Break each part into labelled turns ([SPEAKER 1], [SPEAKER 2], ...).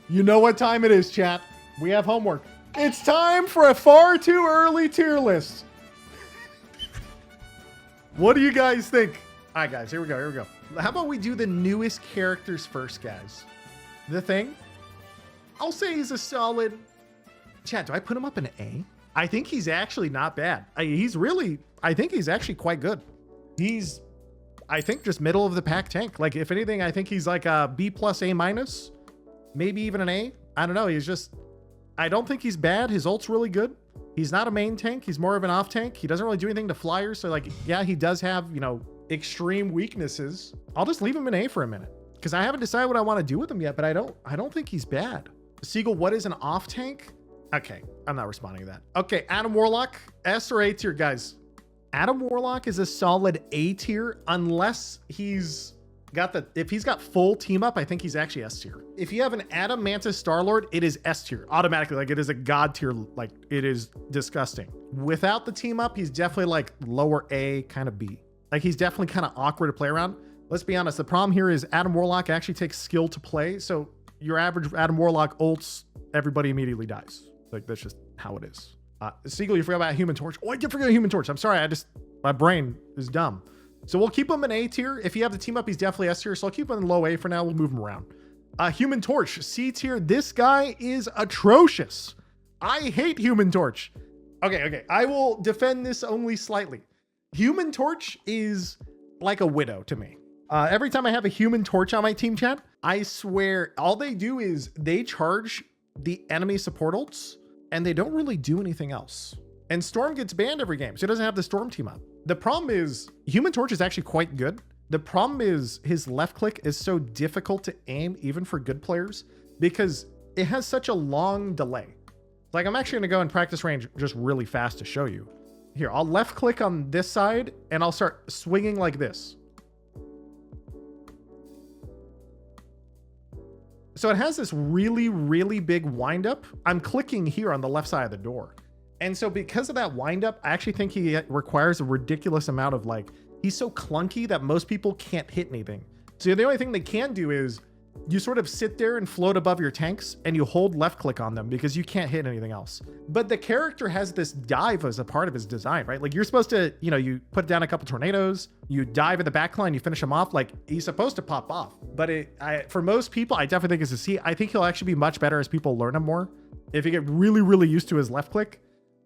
[SPEAKER 1] You know what time it is, chat. We have homework. It's time for a far too early tier list. What do you guys think? All right, guys, here we go. How about we do the newest characters first, guys? The Thing. I'll say he's a solid... Chat, do I put him up in A? I think he's actually not bad. I think he's actually quite good. He's, I think, just middle of the pack tank. Like, if anything, I think he's like a B+, A-, maybe even an A. I don't know. He's just... I don't think he's bad. His ult's really good. He's not a main tank. He's more of an off tank. He doesn't really do anything to flyers. So like, yeah, he does have, you know, extreme weaknesses. I'll just leave him in A for a minute because I haven't decided what I want to do with him yet, but I don't think he's bad. Seagull, what is an off tank? Okay. I'm not responding to that. Okay. Adam Warlock, S or A tier, guys. Adam Warlock is a solid A tier unless he's if he's got full team up, I think he's actually S tier. If you have an Adam Mantis Star-Lord, it is S tier automatically. Like it is a god tier. Like it is disgusting. Without the team up, he's definitely like lower A, kind of B. Like he's definitely kind of awkward to play around. Let's be honest. The problem here is Adam Warlock actually takes skill to play. So your average Adam Warlock ults, everybody immediately dies. Like that's just how it is. Seagull, you forgot about Human Torch. Oh, I did forget Human Torch. I'm sorry. My brain is dumb. So we'll keep him in A tier. If you have the team up, he's definitely S tier. So I'll keep him in low A for now. We'll move him around. Human Torch, C tier. This guy is atrocious. I hate Human Torch. Okay. I will defend this only slightly. Human Torch is like a Widow to me. Every time I have a Human Torch on my team chat, I swear all they do is they charge the enemy support ults and they don't really do anything else. And Storm gets banned every game, so he doesn't have the Storm team up. The problem is Human Torch is actually quite good. The problem is his left click is so difficult to aim even for good players because it has such a long delay. Like I'm actually gonna go in practice range just really fast to show you. Here, I'll left click on this side and I'll start swinging like this. So it has this really, really big windup. I'm clicking here on the left side of the door. And so because of that windup, I actually think he requires a ridiculous amount of like, he's so clunky that most people can't hit anything. So the only thing they can do is you sort of sit there and float above your tanks and you hold left click on them because you can't hit anything else. But the character has this dive as a part of his design, right? Like you're supposed to, you know, you put down a couple tornadoes, you dive in the backline, you finish him off. Like he's supposed to pop off. But for most people, I definitely think it's a C. I think he'll actually be much better as people learn him more. If you get really, really used to his left click.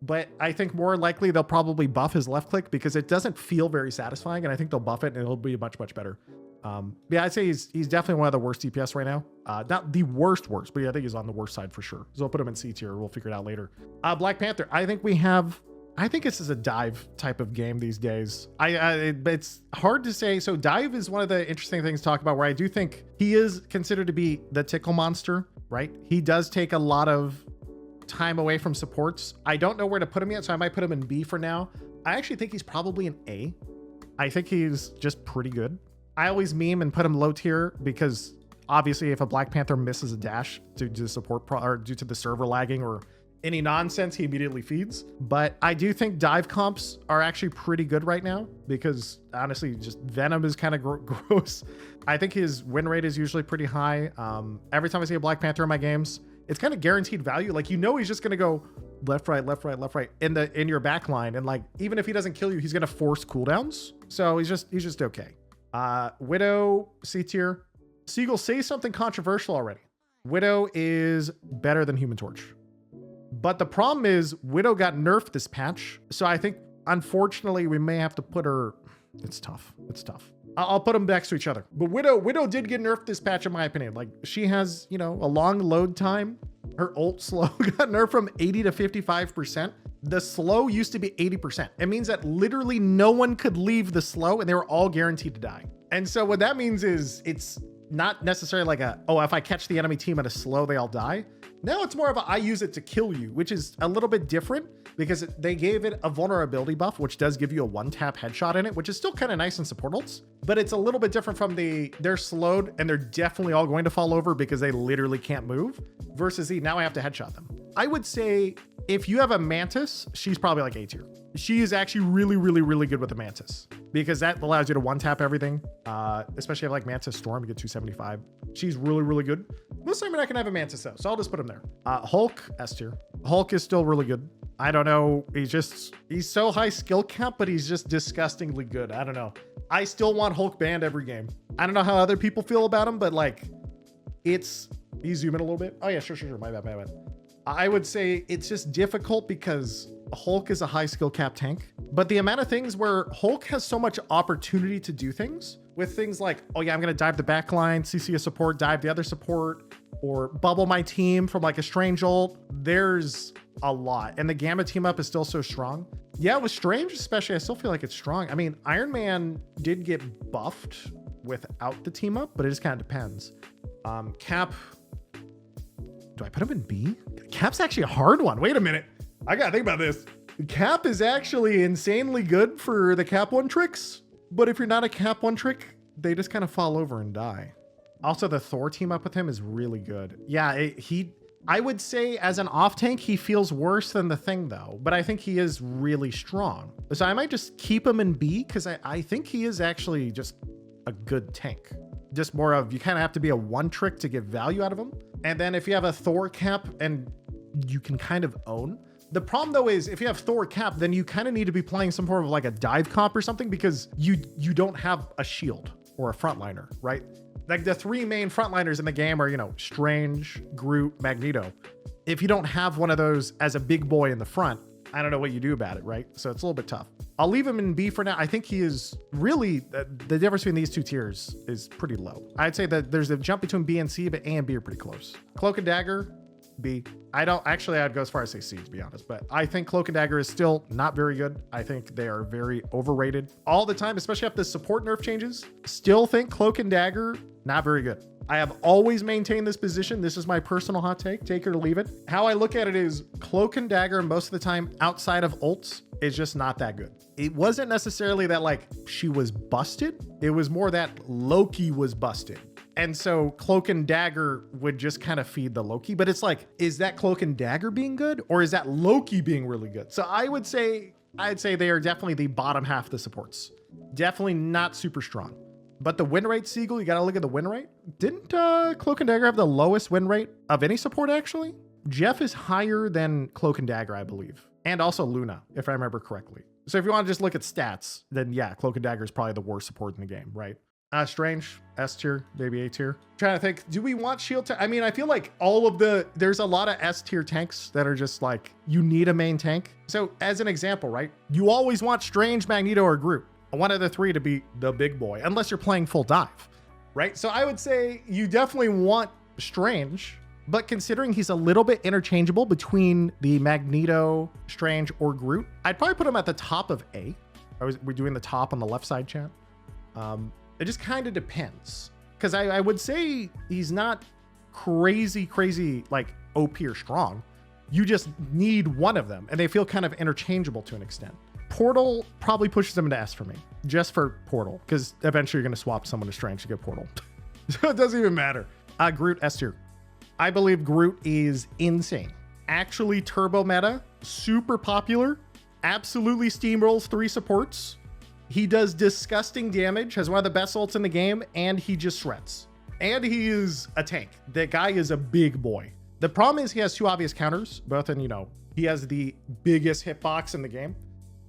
[SPEAKER 1] But I think more likely they'll probably buff his left click because it doesn't feel very satisfying. And I think they'll buff it and it'll be much, much better. Yeah, I'd say he's definitely one of the worst DPS right now. Not the worst, but yeah, I think he's on the worst side for sure. So I'll put him in C tier. We'll figure it out later. Black Panther. I think this is a dive type of game these days. It's hard to say. So dive is one of the interesting things to talk about where I do think he is considered to be the tickle monster, right? He does take a lot of time away from supports. I don't know where to put him yet, so I might put him in B for now. I actually think he's probably an A. I think he's just pretty good. I always meme and put him low tier because obviously if a Black Panther misses a dash due to support or due to the server lagging or any nonsense, he immediately feeds. But I do think dive comps are actually pretty good right now because honestly, just Venom is kind of gross. I think his win rate is usually pretty high. Every time I see a Black Panther in my games, it's kind of guaranteed value. Like, you know, he's just going to go left, right in your back line. And like, even if he doesn't kill you, he's going to force cooldowns. So he's just okay. Widow, C tier. Seagull, say something controversial already. Widow is better than Human Torch. But the problem is Widow got nerfed this patch. So I think, unfortunately, we may have to put her... It's tough. I'll put them next to each other. But Widow did get nerfed this patch, in my opinion. Like, she has, you know, a long load time. Her ult slow got nerfed from 80 to 55%. The slow used to be 80%. It means that literally no one could leave the slow and they were all guaranteed to die. And so what that means is it's not necessarily like if I catch the enemy team at a slow, they all die. Now it's more of I use it to kill you, which is a little bit different because they gave it a vulnerability buff, which does give you a one-tap headshot in it, which is still kind of nice in support ults, but it's a little bit different from they're slowed and they're definitely all going to fall over because they literally can't move versus now I have to headshot them. I would say if you have a Mantis, she's probably like A tier. She is actually really, really, really good with the Mantis because that allows you to one tap everything. Especially if like Mantis Storm, you get 275. She's really, really good. Most of the time you're not gonna have a Mantis though, so I'll just put him there. Hulk, S tier. Hulk is still really good. I don't know. He's so high skill cap, but he's just disgustingly good. I don't know. I still want Hulk banned every game. I don't know how other people feel about him, but like you zoom in a little bit. Oh yeah, sure. My bad. I would say it's just difficult because Hulk is a high skill cap tank, but the amount of things where Hulk has so much opportunity to do things with things like, oh yeah, I'm going to dive the back line, CC a support, dive the other support, or bubble my team from like a Strange ult. There's a lot. And the Gamma team up is still so strong. Yeah, with Strange especially, I still feel like it's strong. I mean, Iron Man did get buffed without the team up, but it just kind of depends. Cap, do I put him in B? Cap's actually a hard one. Wait a minute. I gotta think about this. Cap is actually insanely good for the Cap one tricks, but if you're not a Cap one trick, they just kind of fall over and die. Also, the Thor team up with him is really good. Yeah, I would say as an off tank, he feels worse than the Thing though, but I think he is really strong. So I might just keep him in B because I think he is actually just a good tank. Just more of, you kind of have to be a one trick to get value out of him. And then if you have a Thor cap and you can kind of own. The problem though is if you have Thor cap, then you kind of need to be playing some form of like a dive comp or something because you don't have a shield or a frontliner, right? Like the three main frontliners in the game are, Strange, Groot, Magneto. If you don't have one of those as a big boy in the front, I don't know what you do about it, right? So it's a little bit tough. I'll leave him in B for now. I think he is really, the difference between these two tiers is pretty low. I'd say that there's a jump between B and C, but A and B are pretty close. Cloak and Dagger, B. I'd go as far as say C, to be honest, but I think Cloak and Dagger is still not very good. I think they are very overrated all the time, especially after the support nerf changes. Still think Cloak and Dagger, not very good. I have always maintained this position. This is my personal hot take it or leave it. How I look at it is Cloak and Dagger most of the time outside of ults is just not that good. It wasn't necessarily that like she was busted. It was more that Loki was busted. And so Cloak and Dagger would just kind of feed the Loki, but it's like, is that Cloak and Dagger being good or is that Loki being really good? So I'd say they are definitely the bottom half of the supports. Definitely not super strong. But the win rate, Seagull, you got to look at the win rate. Didn't Cloak and Dagger have the lowest win rate of any support, actually? Jeff is higher than Cloak and Dagger, I believe. And also Luna, if I remember correctly. So if you want to just look at stats, then yeah, Cloak and Dagger is probably the worst support in the game, right? Strange, S tier, maybe A tier. Trying to think, do we want shield tank? I mean, I feel like there's a lot of S tier tanks that are just like, you need a main tank. So as an example, right? You always want Strange, Magneto, or Groot. One of the three to be the big boy, unless you're playing full dive, right? So I would say you definitely want Strange, but considering he's a little bit interchangeable between the Magneto, Strange, or Groot, I'd probably put him at the top of A. We're doing the top on the left side, chat. It just kind of depends. Because I would say he's not crazy, like OP or strong. You just need one of them, and they feel kind of interchangeable to an extent. Portal probably pushes them into S for me, just for Portal, because eventually you're going to swap someone to Strange to get Portal. So it doesn't even matter. Groot, S tier. I believe Groot is insane. Actually turbo meta, super popular, absolutely steamrolls 3 supports. He does disgusting damage, has one of the best ults in the game, and he just shreds. And he is a tank. The guy is a big boy. The problem is he has 2 obvious counters, both in, he has the biggest hitbox in the game.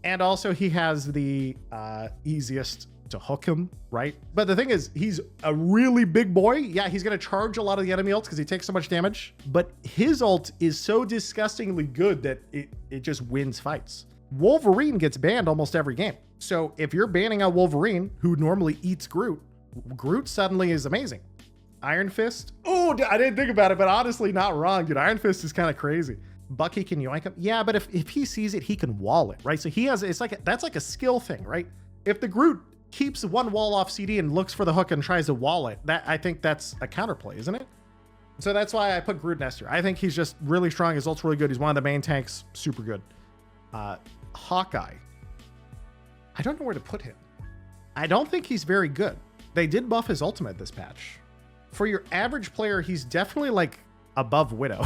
[SPEAKER 1] And also he has the easiest to hook him, right? But the thing is, he's a really big boy. Yeah, he's going to charge a lot of the enemy ults because he takes so much damage. But his ult is so disgustingly good that it just wins fights. Wolverine gets banned almost every game. So if you're banning out Wolverine, who normally eats Groot, Groot suddenly is amazing. Iron Fist. Oh, I didn't think about it, but honestly, not wrong, dude. Iron Fist is kind of crazy. Bucky can yoink him. Yeah, but if he sees it, he can wall it, right? So that's like a skill thing, right? If the Groot keeps one wall off CD and looks for the hook and tries to wall it, I think that's a counterplay, isn't it? So that's why I put Groot in S tier. I think he's just really strong. His ult's really good. He's one of the main tanks. Super good. Hawkeye. I don't know where to put him. I don't think he's very good. They did buff his ultimate this patch. For your average player, he's definitely like above Widow.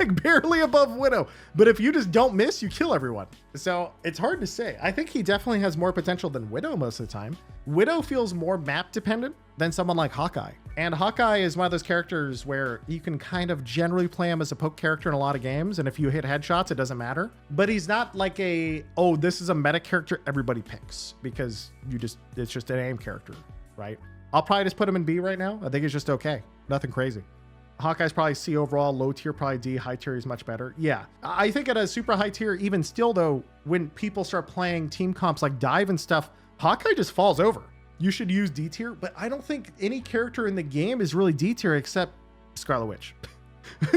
[SPEAKER 1] like barely above Widow. But if you just don't miss, you kill everyone. So it's hard to say. I think he definitely has more potential than Widow most of the time. Widow feels more map dependent than someone like Hawkeye. And Hawkeye is one of those characters where you can kind of generally play him as a poke character in a lot of games. And if you hit headshots, it doesn't matter. But he's not like oh, this is a meta character everybody picks because it's just an aim character, right? I'll probably just put him in B right now. I think it's just okay. Nothing crazy. Hawkeye's probably C overall, low tier probably D, high tier is much better. Yeah, I think at a super high tier, even still though, when people start playing team comps like Dive and stuff, Hawkeye just falls over. You should use D tier, but I don't think any character in the game is really D tier except Scarlet Witch.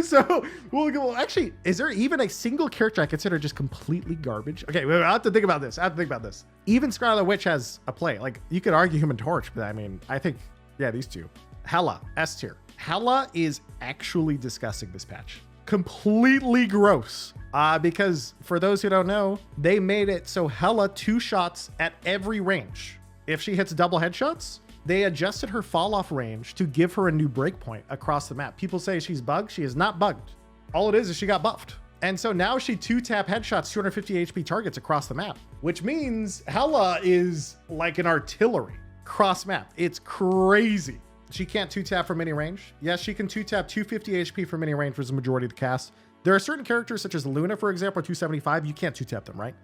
[SPEAKER 1] So well, actually, is there even a single character I consider just completely garbage? Okay, I have to think about this. Even Scarlet Witch has a play. Like you could argue Human Torch, but I mean, I think, yeah, these two. Hela, S tier. Hela is actually disgusting this patch. Completely gross. Because for those who don't know, they made it so Hela 2 shots at every range. If she hits double headshots, they adjusted her fall off range to give her a new breakpoint across the map. People say she's bugged. She is not bugged. All it is she got buffed. And so now she 2-tap headshots 250 HP targets across the map, which means Hela is like an artillery cross map. It's crazy. She can't 2-tap from any range. Yes, she can 2-tap 250 HP from any range for the majority of the cast. There are certain characters such as Luna, for example, 275. You can't 2-tap them, right?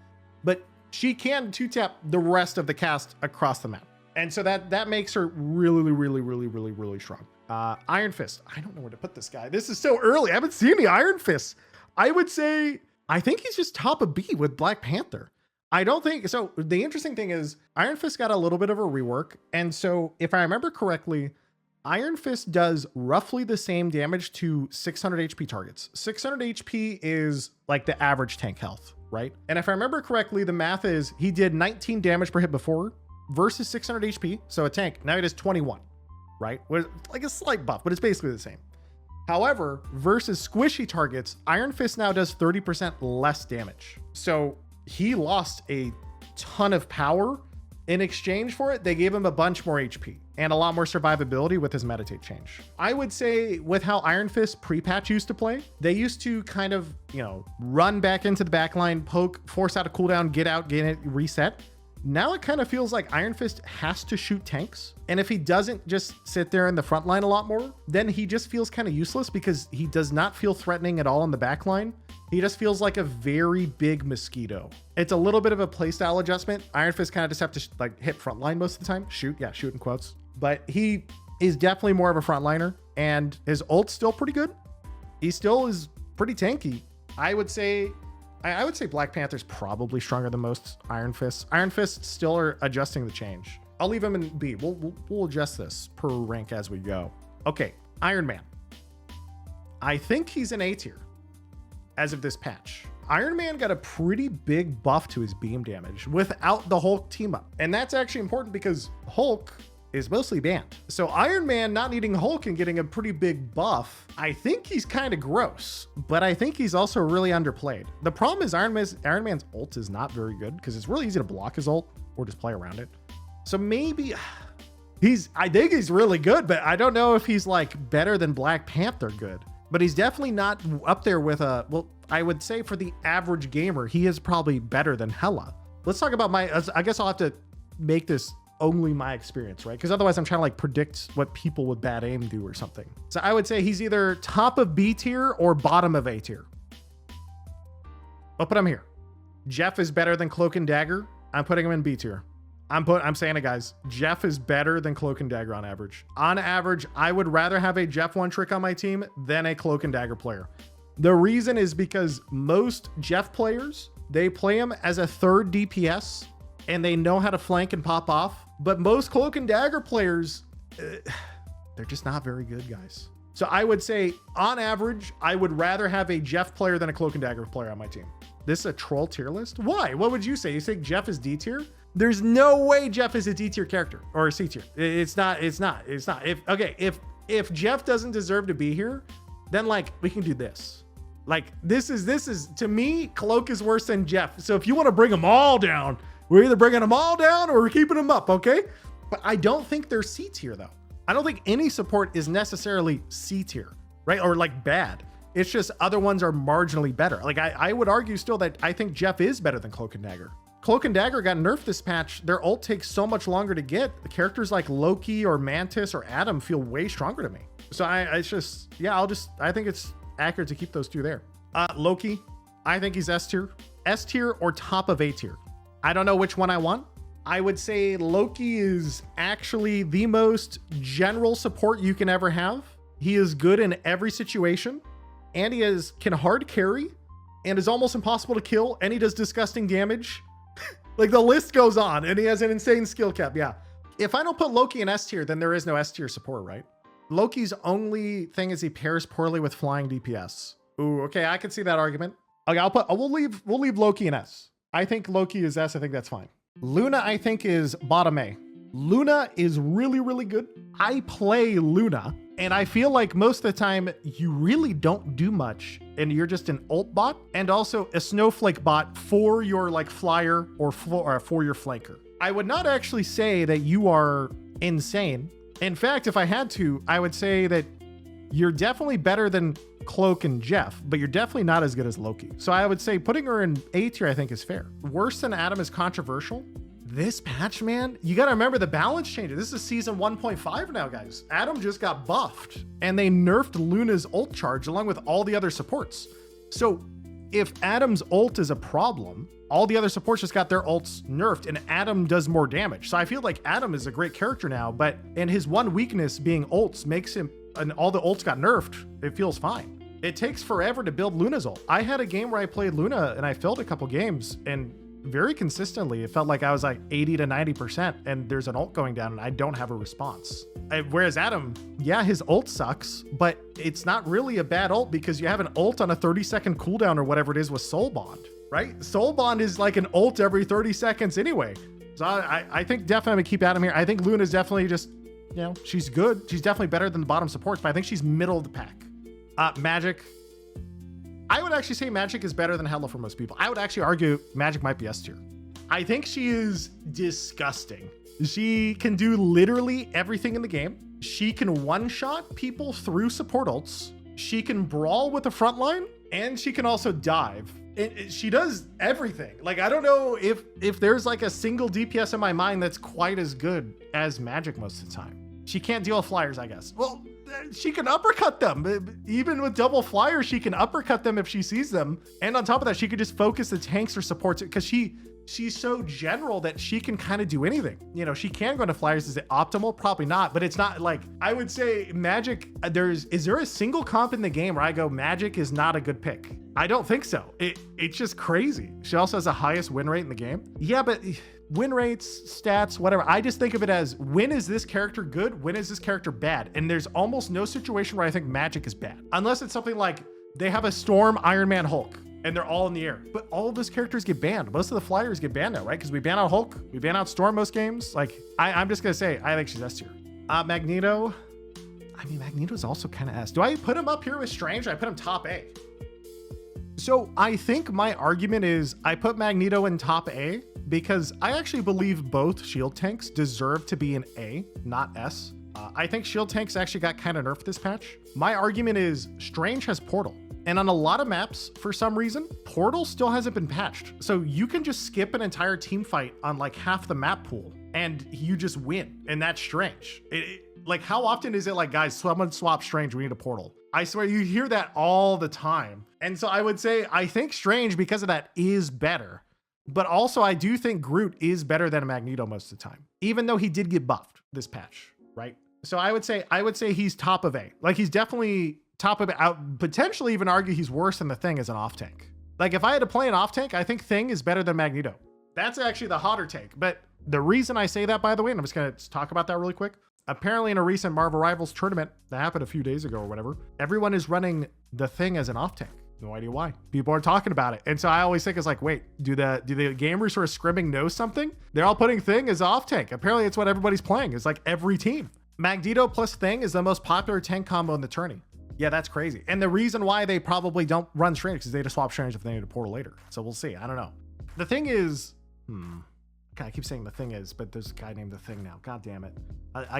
[SPEAKER 1] But she can 2-tap the rest of the cast across the map. And so that makes her really strong. Iron Fist. I don't know where to put this guy. This is so early. I haven't seen any Iron Fists. I would say, I think he's just top of B with Black Panther. I don't think, so the interesting thing is Iron Fist got a little bit of a rework. And so if I remember correctly, Iron Fist does roughly the same damage to 600 HP targets. 600 HP is like the average tank health, right? And if I remember correctly, the math is he did 19 damage per hit before versus 600 HP. So a tank, now he does 21, right? With like a slight buff, but it's basically the same. However, versus squishy targets, Iron Fist now does 30% less damage. So he lost a ton of power. In exchange for it, they gave him a bunch more HP and a lot more survivability with his meditate change. I would say with how Iron Fist pre-patch used to play, they used to kind of, run back into the backline, poke, force out a cooldown, get out, get it, reset. Now it kind of feels like Iron Fist has to shoot tanks. And if he doesn't just sit there in the front line a lot more, then he just feels kind of useless because he does not feel threatening at all in the back line. He just feels like a very big mosquito. It's a little bit of a playstyle adjustment. Iron Fist kind of just have to hit frontline most of the time. Shoot in quotes. But he is definitely more of a frontliner and his ult's still pretty good. He still is pretty tanky. I would say Black Panther's probably stronger than most Iron Fists. Iron Fists still are adjusting the change. I'll leave him in B. We'll adjust this per rank as we go. Okay, Iron Man. I think he's an A tier as of this patch. Iron Man got a pretty big buff to his beam damage without the Hulk team up. And that's actually important because Hulk is mostly banned. So Iron Man not needing Hulk and getting a pretty big buff, I think he's kind of gross, but I think he's also really underplayed. The problem is Iron Man's ult is not very good because it's really easy to block his ult or just play around it. So maybe I think he's really good, but I don't know if he's like better than Black Panther good. But he's definitely not up there with I would say for the average gamer, he is probably better than Hela. Let's talk about I guess I'll have to make this only my experience, right? Because otherwise I'm trying to predict what people with bad aim do or something. So I would say he's either top of B tier or bottom of A tier. I'll put him here. Jeff is better than Cloak and Dagger. I'm putting him in B tier. I'm saying it, guys. Jeff is better than Cloak and Dagger on average. On average, I would rather have a Jeff one trick on my team than a Cloak and Dagger player. The reason is because most Jeff players, they play him as a third DPS and they know how to flank and pop off. But most Cloak and Dagger players, they're just not very good, guys. So I would say on average, I would rather have a Jeff player than a Cloak and Dagger player on my team. This is a troll tier list. Why? What would you say? You think Jeff is D tier? There's no way Jeff is a D tier character or a C tier. It's not. If Jeff doesn't deserve to be here, then we can do this. This is to me, Cloak is worse than Jeff. So if you want to bring them all down, we're either bringing them all down or we're keeping them up. Okay. But I don't think they're C tier though. I don't think any support is necessarily C tier, right? Or bad. It's just other ones are marginally better. Like I would argue still that I think Jeff is better than Cloak and Dagger. Cloak and Dagger got nerfed this patch. Their ult takes so much longer to get. The characters like Loki or Mantis or Adam feel way stronger to me. So it's just, yeah, I think it's accurate to keep those two there. Loki, I think he's S tier. S tier or top of A tier. I don't know which one I want. I would say Loki is actually the most general support you can ever have. He is good in every situation, and he can hard carry and is almost impossible to kill, and he does disgusting damage. Like the list goes on, and he has an insane skill cap. Yeah. If I don't put Loki in S tier, then there is no S tier support, right? Loki's only thing is he pairs poorly with flying DPS. Ooh, okay, I can see that argument. Okay, we'll leave Loki in S. I think Loki is S. I think that's fine. Luna, I think, is bottom A. Luna is really, really good. I play Luna, and I feel like most of the time you really don't do much, and you're just an ult bot and also a snowflake bot for your like flyer or for your flanker. I would not actually say that you are insane. In fact, if I had to, I would say that you're definitely better than Cloak and Jeff, but you're definitely not as good as Loki. So I would say putting her in A tier, I think, is fair. Worse than Adam is controversial. This patch, man, you got to remember the balance changes. This is season 1.5 now, guys. Adam just got buffed, and they nerfed Luna's ult charge along with all the other supports. So if Adam's ult is a problem, all the other supports just got their ults nerfed, and Adam does more damage. So I feel like Adam is a great character now, and his one weakness being ults makes him, and all the ults got nerfed, it feels fine. It takes forever to build Luna's ult. I had a game where I played Luna, and I failed a couple games, and very consistently, it felt like I was like 80 to 90%, and there's an ult going down, and I don't have a response. Whereas Adam, yeah, his ult sucks, but it's not really a bad ult because you have an ult on a 30-second cooldown or whatever it is with Soul Bond, right? Soul Bond is like an ult every 30 seconds anyway. So I think definitely I'm gonna keep Adam here. I think Luna's definitely just, you know, she's good. She's definitely better than the bottom supports, but I think she's middle of the pack. Magik. I would actually say Magik is better than Hela for most people. I would actually argue Magik might be S tier. I think she is disgusting. She can do literally everything in the game. She can one-shot people through support ults. She can brawl with the front line, and she can also dive. She does everything. Like, I don't know if there's like a single DPS in my mind that's quite as good as Magik most of the time. She can't deal with flyers, I guess. Well, she can uppercut them. Even with double flyers, she can uppercut them if she sees them. And on top of that, she could just focus the tanks or supports because she's so general that she can kind of do anything. You know, she can go into flyers. Is it optimal? Probably not, but it's not like, I would say Magik, is there a single comp in the game where I go, Magik is not a good pick? I don't think so. It's just crazy. She also has the highest win rate in the game. Yeah, but win rates, stats, whatever. I just think of it as, when is this character good? When is this character bad? And there's almost no situation where I think Magik is bad. Unless it's something like they have a Storm, Iron Man, Hulk, and they're all in the air. But all of those characters get banned. Most of the flyers get banned now, right? Because we ban out Hulk, we ban out Storm most games. Like, I'm just gonna say, I think she's S tier. Magneto. I mean, Magneto's also kind of S. Do I put him up here with Strange? Or I put him top A. So I think my argument is I put Magneto in top A because I actually believe both shield tanks deserve to be an A, not S. I think shield tanks actually got kind of nerfed this patch. My argument is Strange has Portal. And on a lot of maps, for some reason, Portal still hasn't been patched. So you can just skip an entire team fight on like half the map pool and you just win. And that's Strange. Like, how often is it like, guys, someone swap Strange, we need a Portal? I swear you hear that all the time. And so I would say, I think Strange, because of that, is better. But also I do think Groot is better than a Magneto most of the time, even though he did get buffed this patch, right? So I would say he's top of A. Like, he's definitely top of it. I would potentially even argue he's worse than the Thing as an off tank. Like, if I had to play an off tank, I think Thing is better than Magneto. That's actually the hotter take. But the reason I say that, by the way, and I'm just going to talk about that really quick. Apparently in a recent Marvel Rivals tournament that happened a few days ago or whatever, everyone is running the Thing as an off tank. No idea why. People are talking about it. And so I always think it's like, wait, do the gamers who are scrimming know something? They're all putting Thing as off tank. Apparently it's what everybody's playing. It's like every team. Magneto plus Thing is the most popular tank combo in the tourney. Yeah, that's crazy. And the reason why they probably don't run Strange is they just swap Strange if they need a Portal later. So we'll see. I don't know. The thing is, God, I keep saying the thing is, but there's a guy named the Thing now. God damn it.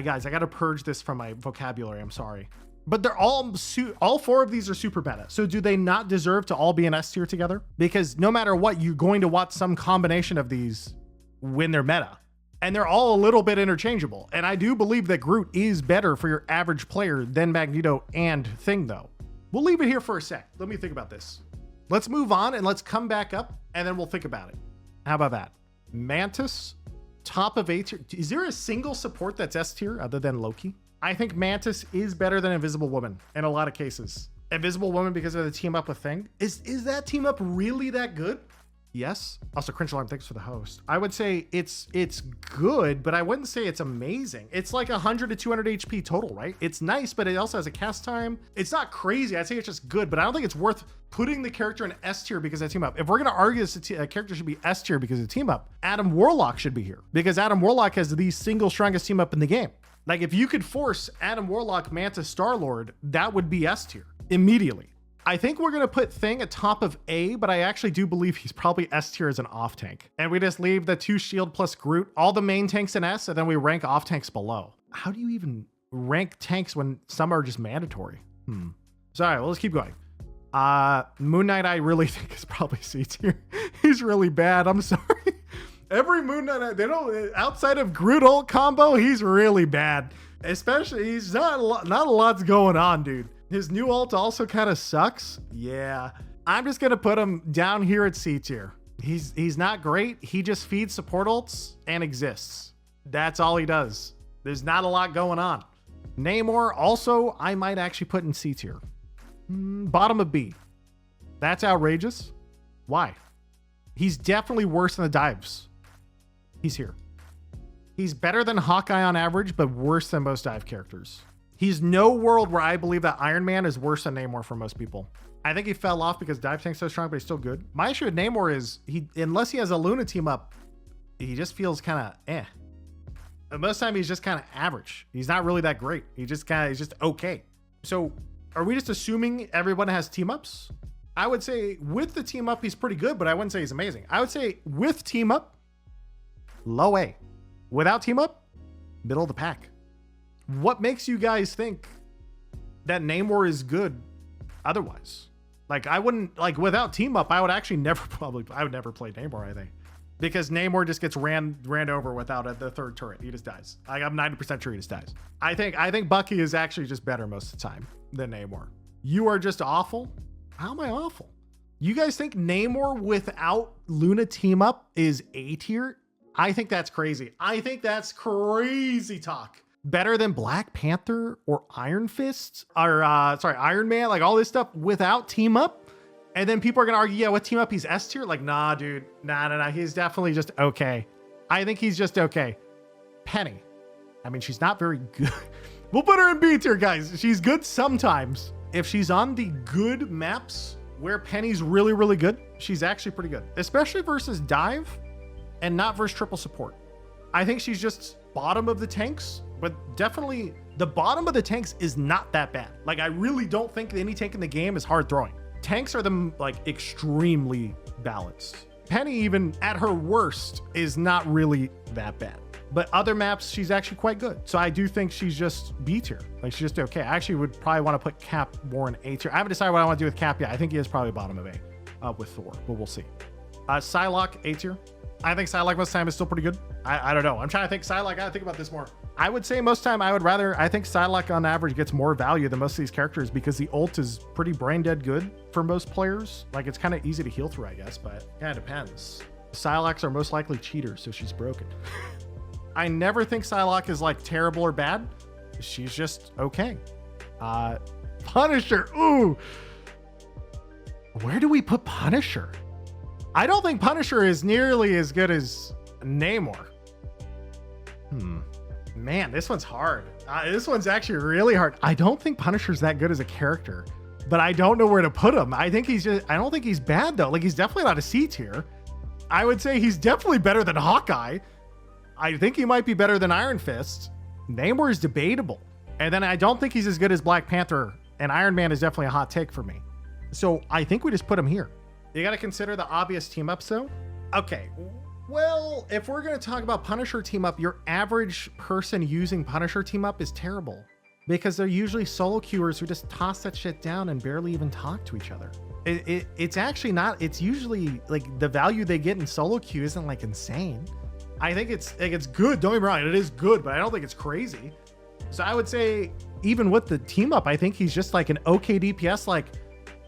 [SPEAKER 1] Guys, I got to purge this from my vocabulary. I'm sorry. But they're all four of these are super meta. So do they not deserve to all be an S tier together? Because no matter what, you're going to watch some combination of these when they're meta. And they're all a little bit interchangeable. And I do believe that Groot is better for your average player than Magneto and Thing, though. We'll leave it here for a sec. Let me think about this. Let's move on and let's come back up and then we'll think about it. How about that? Mantis, top of A tier. Is there a single support that's S tier other than Loki? I think Mantis is better than Invisible Woman in a lot of cases. Invisible Woman because of the team up with Thing. Is that team up really that good? Yes. Also, Cringe Alarm, thanks for the host. I would say it's good, but I wouldn't say it's amazing. It's like 100 to 200 HP total, right? It's nice, but it also has a cast time. It's not crazy. I'd say it's just good, but I don't think it's worth putting the character in S tier because of the team up. If we're going to argue this character should be S tier because of the team up, Adam Warlock should be here because Adam Warlock has the single strongest team up in the game. Like if you could force Adam Warlock, Mantis, Star-Lord, that would be S tier immediately. I think we're going to put Thing atop of A, but I actually do believe he's probably S tier as an off tank. And we just leave the 2 shield plus Groot, all the main tanks in S, and then we rank off tanks below. How do you even rank tanks when some are just mandatory? Sorry, well, let's keep going. Moon Knight, I really think is probably C tier. He's really bad. I'm sorry. Every Moon Knight, they don't, outside of Groot ult combo, he's really bad. Especially, he's not a lot's going on, dude. His new ult also kind of sucks. Yeah, I'm just gonna put him down here at C tier. He's not great. He just feeds support ults and exists. That's all he does. There's not a lot going on. Namor also, I might actually put in C tier. Bottom of B. That's outrageous. Why? He's definitely worse than the dives. He's here. He's better than Hawkeye on average, but worse than most dive characters. He's no world where I believe that Iron Man is worse than Namor for most people. I think he fell off because dive tank's so strong, but he's still good. My issue with Namor is unless he has a Luna team up, he just feels kind of eh. And most of the time he's just kind of average. He's not really that great. He's just okay. So are we just assuming everyone has team ups? I would say with the team up, he's pretty good, but I wouldn't say he's amazing. I would say with team up, low A. Without team up, middle of the pack. What makes you guys think that Namor is good otherwise? Like I wouldn't, like without team up, I would actually never I would never play Namor, I think. Because Namor just gets ran over without the third turret. He just dies. I'm 90% sure he just dies. I think Bucky is actually just better most of the time than Namor. You are just awful. How am I awful? You guys think Namor without Luna team up is A tier? I think that's crazy. I think that's crazy talk. Better than Black Panther or Iron Fist or Iron Man, like all this stuff without team up. And then people are gonna argue, yeah, with team up he's S tier. Like, nah, dude, nah. He's definitely just okay. I think he's just okay. Penny, I mean, she's not very good. We'll put her in B tier, guys. She's good sometimes. If she's on the good maps where Penny's really, really good, she's actually pretty good, especially versus dive and not versus triple support. I think she's just bottom of the tanks, but definitely the bottom of the tanks is not that bad. Like, I really don't think any tank in the game is hard throwing. Tanks are them like extremely balanced. Penny, even at her worst, is not really that bad. But other maps, she's actually quite good. So I do think she's just B tier. Like, she's just okay. I actually would probably want to put Cap more in A tier. I haven't decided what I want to do with Cap yet. I think he is probably bottom of A with Thor, but we'll see. Psylocke, A tier. I think Psylocke most of the time is still pretty good. I don't know. I'm trying to think Psylocke. I gotta think about this more. I would say most of the time I think Psylocke on average gets more value than most of these characters because the ult is pretty brain dead good for most players. Like, it's kind of easy to heal through, I guess, but yeah, it depends. Psylocke's are most likely cheaters, so she's broken. I never think Psylocke is like terrible or bad. She's just okay. Punisher. Ooh. Where do we put Punisher? I don't think Punisher is nearly as good as Namor. Man, this one's hard. This one's actually really hard. I don't think Punisher's that good as a character, but I don't know where to put him. I don't think he's bad though. Like, he's definitely not a C tier. I would say he's definitely better than Hawkeye. I think he might be better than Iron Fist. Namor is debatable. And then I don't think he's as good as Black Panther, and Iron Man is definitely a hot take for me. So I think we just put him here. You got to consider the obvious team ups though. Okay. Well, if we're going to talk about Punisher team up, your average person using Punisher team up is terrible. because they're usually solo queuers who just toss that shit down and barely even talk to each other. It's actually not, it's usually like the value they get in solo queue isn't like insane. I think it's like, it's good. Don't get me wrong. It is good, but I don't think it's crazy. So I would say even with the team up, I think he's just like an okay DPS. Like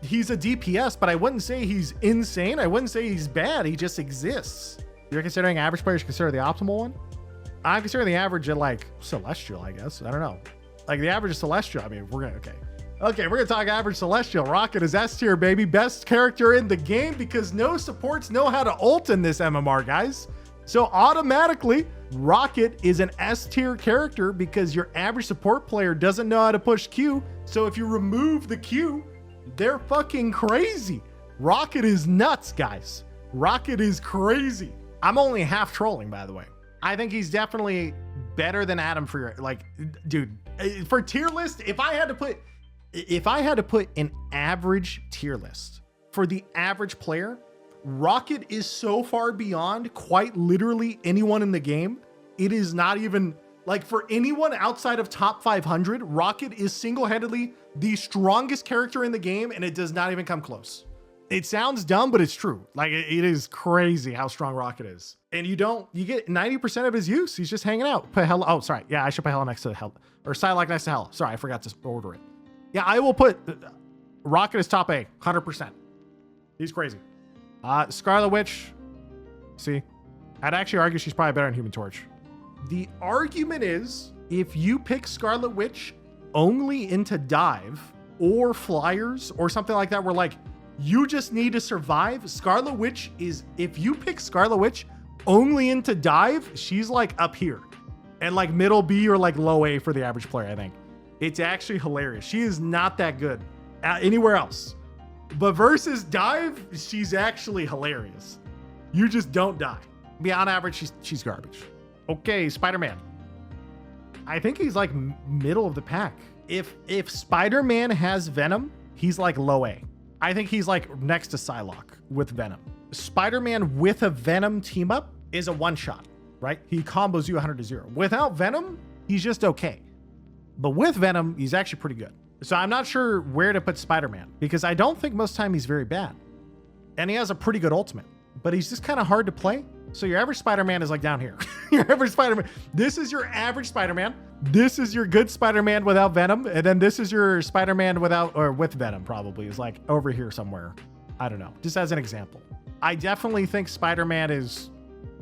[SPEAKER 1] he's a DPS, but I wouldn't say he's insane. I wouldn't say he's bad. He just exists. You're considering average players, consider the optimal one? I consider the average at like Celestial, I guess. I don't know. Like the average of Celestial. I mean, we're gonna, okay, we're gonna talk average Celestial. Rocket is S tier, baby. Best character in the game because no supports know how to ult in this MMR, guys. So automatically, Rocket is an S tier character because your average support player doesn't know how to push Q. So if you remove the Q, they're fucking crazy. Rocket is nuts, guys. Rocket is crazy. I'm only half trolling, by the way. I think he's definitely better than Adam for your, like, dude, for tier list, if I had to put an average tier list for the average player, Rocket is so far beyond quite literally anyone in the game. It is not even like for anyone outside of top 500, Rocket is single-handedly the strongest character in the game, and it does not even come close. It sounds dumb, but it's true. Like it is crazy how strong Rocket is. And you get 90% of his use. He's just hanging out. Put Hela. Oh, sorry. Yeah, I should put Hela next to Hela, or Psylocke next to Hela. Sorry, I forgot to order it. Yeah, I will put Rocket as top A, 100%. He's crazy. Scarlet Witch. See, I'd actually argue she's probably better than Human Torch. The argument is if you pick Scarlet Witch only into dive or flyers or something like that, where like you just need to survive. Scarlet Witch is, if you pick Scarlet Witch only into dive, she's like up here and like middle B or like low A for the average player. I think it's actually hilarious. She is not that good anywhere else, but versus dive, she's actually hilarious. You just don't die. Beyond average, she's garbage. Okay, Spider-Man. I think he's like middle of the pack. If Spider-Man has Venom, he's like low A. I think he's like next to Psylocke with Venom. Spider-Man with a Venom team up is a one shot, right? He combos you 100-0. Without Venom, he's just okay. But with Venom, he's actually pretty good. So I'm not sure where to put Spider-Man because I don't think most time he's very bad. And he has a pretty good ultimate, but he's just kind of hard to play. So your average Spider-Man is like down here. Your average Spider-Man. This is your average Spider-Man. This is your good Spider-Man without Venom. And then this is your Spider-Man without, or with Venom probably, is like over here somewhere. I don't know. Just as an example. I definitely think Spider-Man is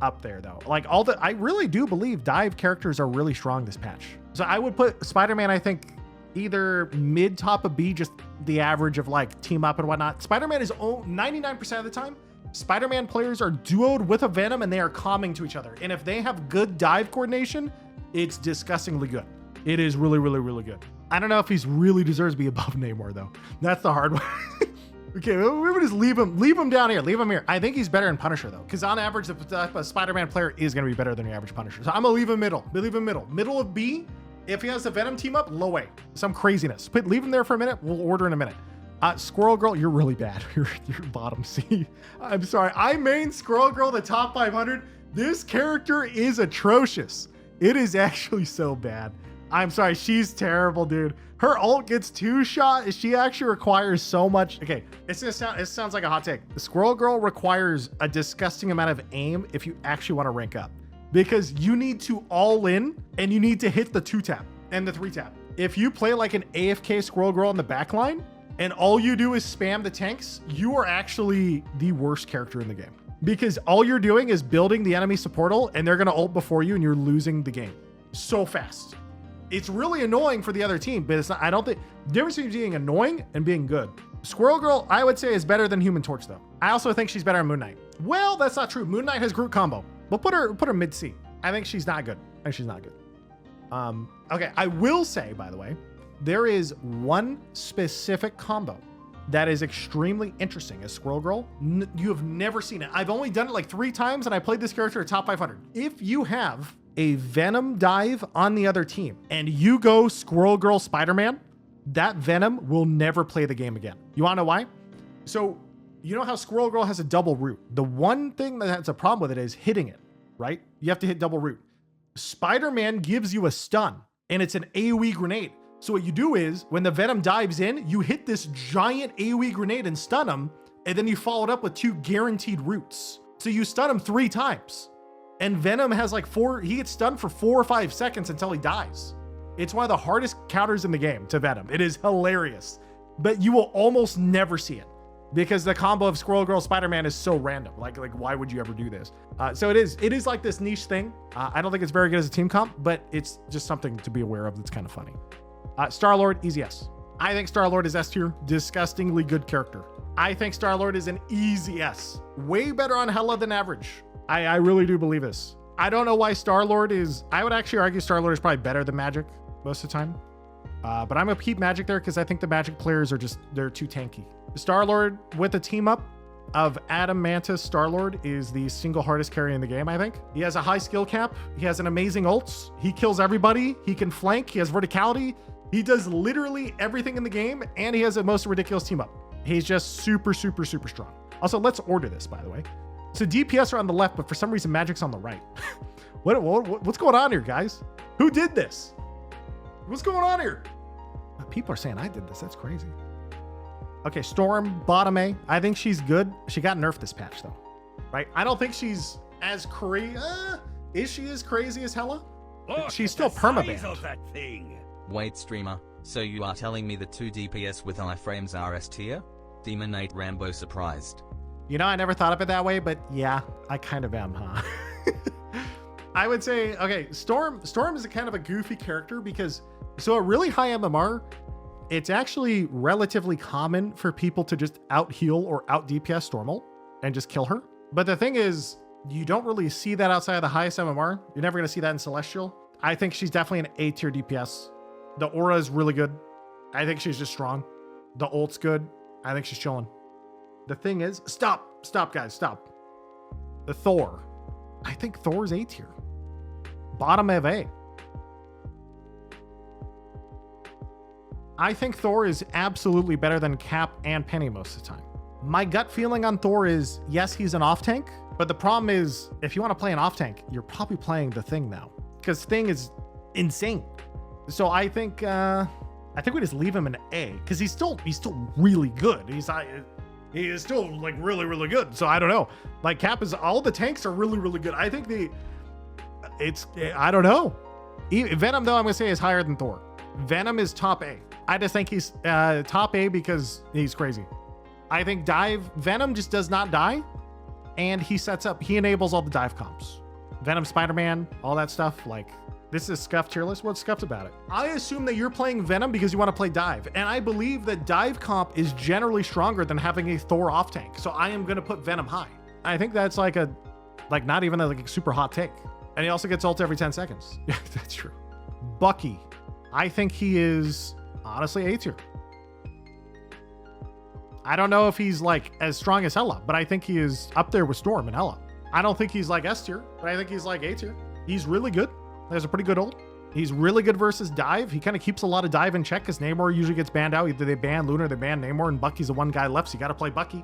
[SPEAKER 1] up there though. Like I really do believe dive characters are really strong this patch. So I would put Spider-Man, I think, either mid top of B, just the average of like team up and whatnot. Spider-Man is 99% of the time. Spider-Man players are duoed with a Venom and they are calming to each other. And if they have good dive coordination, it's disgustingly good. It is really, really, really good. I don't know if he's really deserves to be above Namor though. That's the hard one. Okay, we would just leave him down here. Leave him here. I think he's better in Punisher though. Because on average, a Spider-Man player is going to be better than your average Punisher. So I'm going to leave him middle. Leave him middle. Middle of B. If he has the Venom team up, low A. Some craziness. Leave him there for a minute. We'll order in a minute. Squirrel Girl, you're really bad. You're bottom C. I'm sorry. I main Squirrel Girl, the top 500. This character is atrocious. It is actually so bad. I'm sorry. She's terrible, dude. Her ult gets 2-shot. She actually requires so much. Okay, it sounds like a hot take. The Squirrel Girl requires a disgusting amount of aim if you actually want to rank up. Because you need to all in and you need to hit the 2-tap and the 3-tap. If you play like an AFK Squirrel Girl in the backline, and all you do is spam the tanks, you are actually the worst character in the game. Because all you're doing is building the enemy support ult and they're gonna ult before you and you're losing the game so fast. It's really annoying for the other team, but it's not, I don't think, the difference between being annoying and being good. Squirrel Girl, I would say is better than Human Torch though. I also think she's better than Moon Knight. Well, that's not true. Moon Knight has Groot combo. We'll put her mid C. I think she's not good. I think she's not good. Okay, I will say, by the way, there is one specific combo that is extremely interesting as Squirrel Girl. You have never seen it. I've only done it like 3 times and I played this character at top 500. If you have a Venom dive on the other team and you go Squirrel Girl Spider-Man, that Venom will never play the game again. You wanna know why? So you know how Squirrel Girl has a double root. The one thing that has a problem with it is hitting it, right? You have to hit double root. Spider-Man gives you a stun and it's an AoE grenade. So what you do is when the Venom dives in, you hit this giant AoE grenade and stun him, and then you follow it up with 2 guaranteed roots. So you stun him 3 times. And Venom has like he gets stunned for 4 or 5 seconds until he dies. It's one of the hardest counters in the game to Venom. It is hilarious, but you will almost never see it because the combo of Squirrel Girl Spider-Man is so random. Like why would you ever do this? So it is like this niche thing. I don't think it's very good as a team comp, but it's just something to be aware of that's kind of funny. Star-Lord, easy S. I think Star-Lord is S tier, disgustingly good character. I think Star-Lord is an easy S. Way better on Hela than average. I really do believe this. I don't know why Star-Lord is, I would actually argue Star-Lord is probably better than Magik most of the time. But I'm gonna keep Magik there because I think the Magik players are they're too tanky. Star-Lord with a team up of Adam, Mantis, Star-Lord is the single hardest carry in the game, I think. He has a high skill cap. He has an amazing ult. He kills everybody. He can flank. He has verticality. He does literally everything in the game, and he has the most ridiculous team up. He's just super, super, super strong. Also, let's order this, by the way. So DPS are on the left, but for some reason, Magik's on the right. What's going on here, guys? Who did this? What's going on here? People are saying I did this. That's crazy. Okay, Storm, bottom A. I think she's good. She got nerfed this patch, though. Right? I don't think she's as crazy. Is she as crazy as Hela? She's still permabanned.
[SPEAKER 2] Wait, streamer. So you are telling me the 2 DPS with iframes are S tier? Demonate Rambo surprised.
[SPEAKER 1] You know, I never thought of it that way, but yeah, I kind of am, huh? I would say, okay, Storm is a kind of a goofy character because, so a really high MMR, it's actually relatively common for people to just out heal or out DPS Stormult and just kill her. But the thing is, you don't really see that outside of the highest MMR. You're never going to see that in Celestial. I think she's definitely an A tier DPS. The aura is really good. I think she's just strong. The ult's good. I think she's chilling. The thing is, stop, guys, stop. The Thor. I think Thor's A tier. Bottom of A. I think Thor is absolutely better than Cap and Penny most of the time. My gut feeling on Thor is, yes, he's an off tank, but the problem is, if you want to play an off tank, you're probably playing the Thing now, because Thing is insane. So I think we just leave him an A, because he's still really good. He is still like really, really good. So I don't know. Like Cap is, all the tanks are really, really good. I think I don't know. Venom though, I'm gonna say is higher than Thor. Venom is top A. I just think he's top A because he's crazy. I think Venom just does not die, and he enables all the dive comps. Venom, Spider-Man, all that stuff. Like, this is scuffed tier list. What's scuffed about it? I assume that you're playing Venom because you want to play dive, and I believe that dive comp is generally stronger than having a Thor off tank. So I am gonna put Venom high. I think that's like not even a super hot take. And he also gets ult every 10 seconds. Yeah, that's true. Bucky, I think he is honestly A tier. I don't know if he's like as strong as Hela, but I think he is up there with Storm and Hela. I don't think he's like S tier, but I think he's like A tier. He's really good. There's a pretty good ult. He's really good versus dive. He kind of keeps a lot of dive in check because Namor usually gets banned out. Either they ban Lunar, they ban Namor, and Bucky's the one guy left, so you got to play Bucky.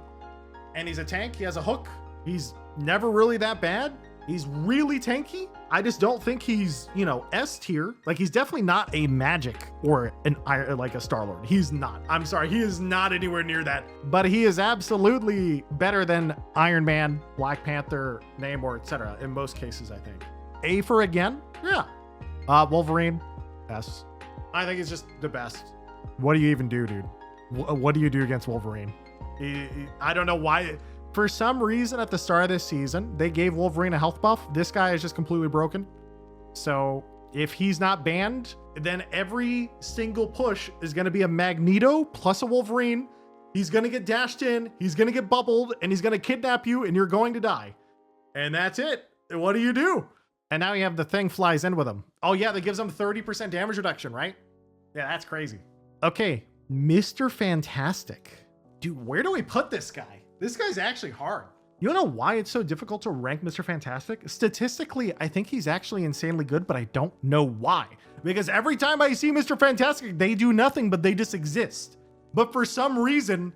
[SPEAKER 1] And he's a tank. He has a hook. He's never really that bad. He's really tanky. I just don't think he's, S tier. Like, he's definitely not a Magik or like a Star-Lord. He's not. I'm sorry. He is not anywhere near that. But he is absolutely better than Iron Man, Black Panther, Namor, etc. in most cases, I think. A for again? Yeah. Wolverine, S. I think he's just the best. What do you even do, dude? What do you do against Wolverine? I don't know why. For some reason, at the start of this season, they gave Wolverine a health buff. This guy is just completely broken. So if he's not banned, then every single push is going to be a Magneto plus a Wolverine. He's going to get dashed in, he's going to get bubbled, and he's going to kidnap you, and you're going to die. And that's it. What do you do? And now you have the Thing flies in with him. Oh yeah, that gives him 30% damage reduction, right? Yeah, that's crazy. Okay, Mr. Fantastic. Dude, where do we put this guy? This guy's actually hard. You know why it's so difficult to rank Mr. Fantastic? Statistically, I think he's actually insanely good, but I don't know why. Because every time I see Mr. Fantastic, they do nothing, but they just exist. But for some reason,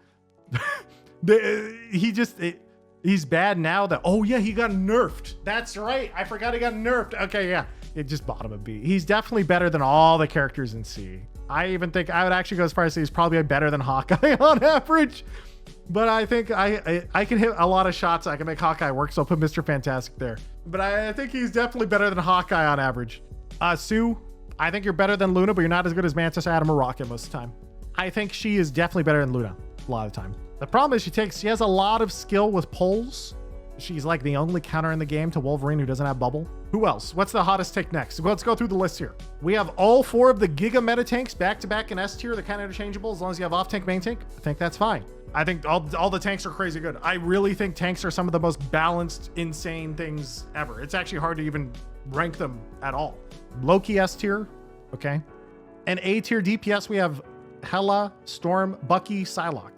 [SPEAKER 1] he's bad now that, oh yeah, he got nerfed. That's right. I forgot he got nerfed. Okay, yeah. It just bottom of B. He's definitely better than all the characters in C. I even think I would actually go as far as say he's probably better than Hawkeye on average. But I think I can hit a lot of shots. I can make Hawkeye work, so I'll put Mr. Fantastic there. But I think he's definitely better than Hawkeye on average. Sue, I think you're better than Luna, but you're not as good as Mantis, Atom, or Rocket most of the time. I think she is definitely better than Luna a lot of the time. The problem is she has a lot of skill with poles. She's like the only counter in the game to Wolverine who doesn't have bubble. Who else? What's the hottest take next? Let's go through the list here. We have all 4 of the Giga Meta tanks back to back in S tier. They're kind of interchangeable as long as you have off tank, main tank. I think that's fine. I think all the tanks are crazy good. I really think tanks are some of the most balanced, insane things ever. It's actually hard to even rank them at all. Loki S tier, okay. And A tier DPS, we have Hela, Storm, Bucky, Psylocke.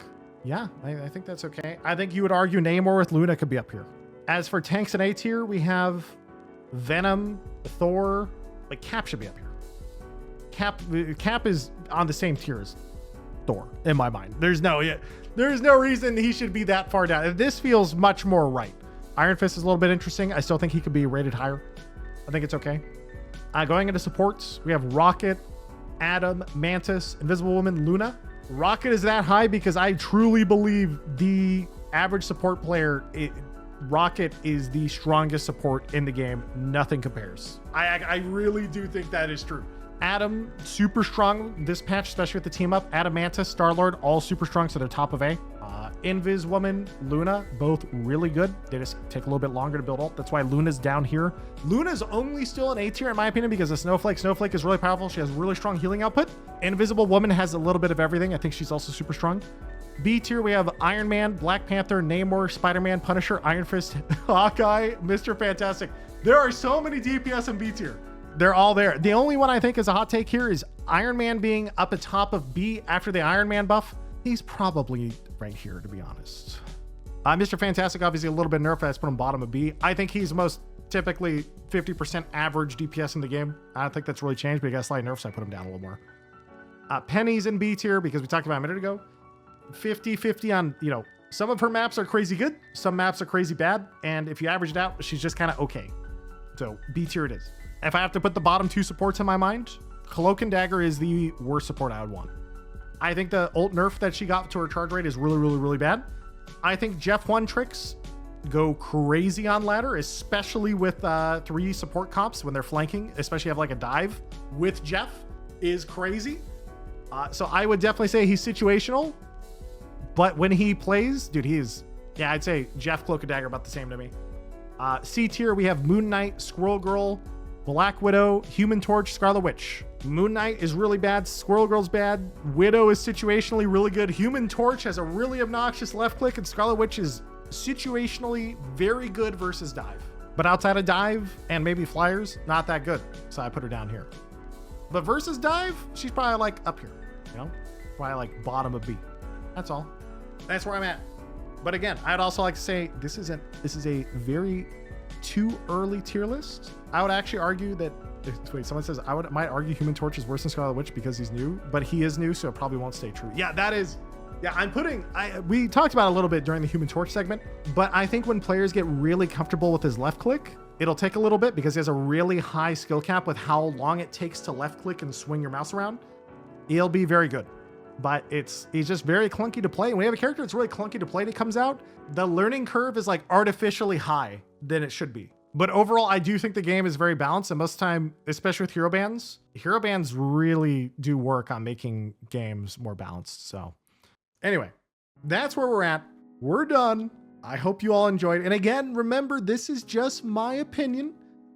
[SPEAKER 1] Yeah, I think that's okay. I think you would argue Namor with Luna could be up here. As for tanks in A tier, we have Venom, Thor, like Cap should be up here. Cap is on the same tier as Thor in my mind. There's no reason he should be that far down. This feels much more right. Iron Fist is a little bit interesting. I still think he could be rated higher. I think it's okay. Going into supports, we have Rocket, Atom, Mantis, Invisible Woman, Luna. Rocket is that high because I truly believe the average support player, Rocket is the strongest support in the game. Nothing compares. I really do think that is true. Atom, super strong this patch, especially with the team up. Adamantis, Star-Lord, all super strong, so they're top of A. Invis Woman, Luna, both really good. They just take a little bit longer to build ult. That's why Luna's down here. Luna's only still an A tier in my opinion because of Snowflake. Snowflake is really powerful. She has really strong healing output. Invisible Woman has a little bit of everything. I think she's also super strong. B tier, we have Iron Man, Black Panther, Namor, Spider-Man, Punisher, Iron Fist, Hawkeye, Mr. Fantastic. There are so many DPS in B tier. They're all there. The only one I think is a hot take here is Iron Man being up at top of B after the Iron Man buff. He's probably right here, to be honest. Mr. Fantastic, obviously a little bit nerfed. That's put him bottom of B. I think he's most typically 50% average DPS in the game. I don't think that's really changed, but he got slight nerfs, so I put him down a little more. Penny's in B tier because we talked about a minute ago. 50-50 on, some of her maps are crazy good. Some maps are crazy bad. And if you average it out, she's just kind of okay. So B tier it is. If I have to put the bottom 2 supports in my mind, Cloak and Dagger is the worst support I would want. I think the ult nerf that she got to her charge rate is really, really, really bad. I think Jeff 1 tricks go crazy on ladder, especially with 3 support comps when they're flanking, especially have like a dive with Jeff is crazy. So I would definitely say he's situational, but when he plays, dude, I'd say Jeff, Cloak and Dagger about the same to me. C tier, we have Moon Knight, Squirrel Girl, Black Widow, Human Torch, Scarlet Witch. Moon Knight is really bad. Squirrel Girl's bad. Widow is situationally really good. Human Torch has a really obnoxious left click, and Scarlet Witch is situationally very good versus dive. But outside of dive and maybe flyers, not that good. So I put her down here. But versus dive, she's probably like up here, probably like bottom of B. That's all. That's where I'm at. But again, I'd also like to say this is a very too early tier list. I would actually argue that someone says might argue Human Torch is worse than Scarlet Witch because he's new, but he is new, so it probably won't stay true. We talked about it a little bit during the Human Torch segment, but I think when players get really comfortable with his left click, it'll take a little bit because he has a really high skill cap with how long it takes to left click and swing your mouse around. He'll be very good, but he's just very clunky to play. And when you have a character that's really clunky to play that comes out, the learning curve is like artificially high than it should be. But overall, I do think the game is very balanced, and most of the time, especially with hero bans really do work on making games more balanced. So anyway, that's where we're at. We're done. I hope you all enjoyed. And again, remember, this is just my opinion,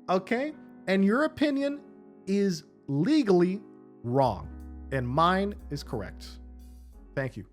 [SPEAKER 1] okay? And your opinion is legally wrong, and mine is correct. Thank you.